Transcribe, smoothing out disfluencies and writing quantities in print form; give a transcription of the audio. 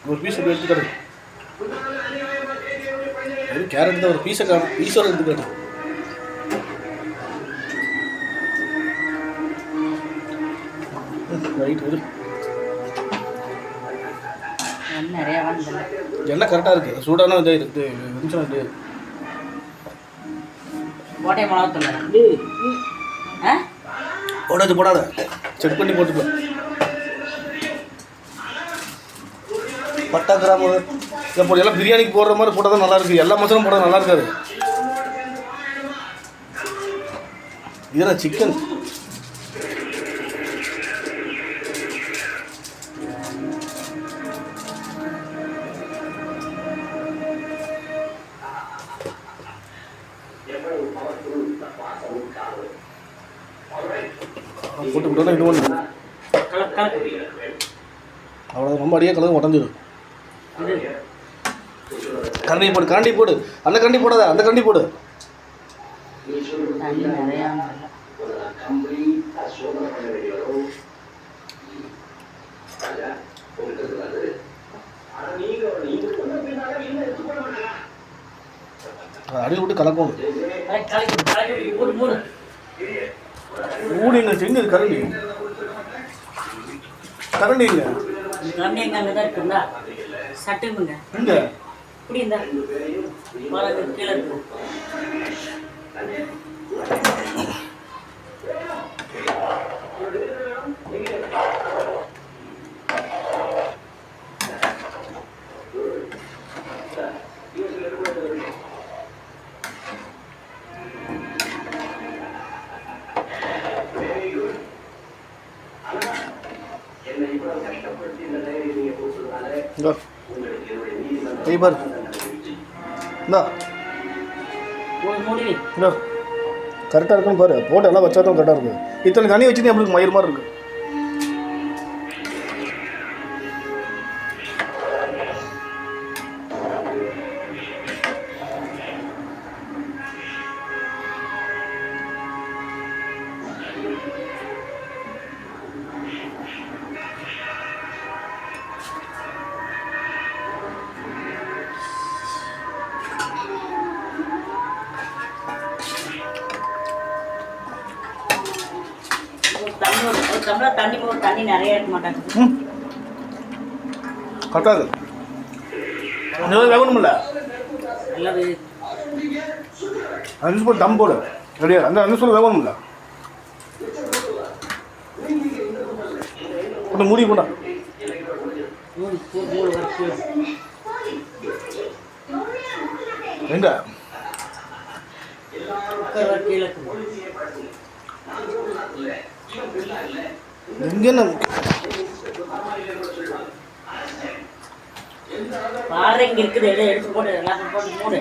ஒரு பீஸ் எடுத்துக்காடு. வெறும் கேரட் தான், ஒரு பீஸை காணும், பீஸோட எடுத்துக்காடு. ரைட் வரு. எண்ணெய் கரெக்டாக இருக்குது, சூடான இதாக இருக்குது. நிமிஷம் இது போடாது போடாத, செக் பண்ணி போட்டுக்கலாம். பட்டா கிராமு இதை போட்டு எல்லாம் பிரியாணிக்கு போடுற மாதிரி போட்டால் தான் நல்லாயிருக்கு. எல்லா மசாலும் போட்டால் நல்லா இருக்காது. இதெல்லாம் சிக்கன். போட்டு விட்டோன்னா இது ஒன்று அவ்வளோ ரொம்ப அடியாக கலந்து உடஞ்சிடும். கரண்டி போடு, கரண்டி போடு. அந்த கரண்டி போடாத, அந்த கரண்டி போடு. அடியில் விட்டு கலக்கணும். மூடிங்க செஞ்சு கரண்டி கரண்டி இல்லை. கரண்டி எங்க அங்கே தான் இருக்குங்களா? சட்டுங்க இங்கே இப்படி இருந்தா கீழே இருக்கு. பாரு இந்தா இந்தா கரெக்டாக இருக்குன்னு பாரு. போட்டு எல்லாம் வச்சா தான் கரெக்டாக இருக்குது. இத்தனை தண்ணி வச்சுட்டு நம்மளுக்கு மயிர் மாதிரி இருக்குது. தண்ணி போட்டு தண்ணி நிறைய இருக்க மாட்டாங்க. கரெக்டாக வேகணும்ல, அஞ்சு போட்டு தம் போடு. ரெடியா அந்த அஞ்சு சொல்ல வேகணும்ல, கொஞ்சம் மூடி போட்டா எங்க எங்க பாறை இங்க இருக்குது. எல்லாம் எடுத்து போட்டு எல்லாம் போட்டு மூடு.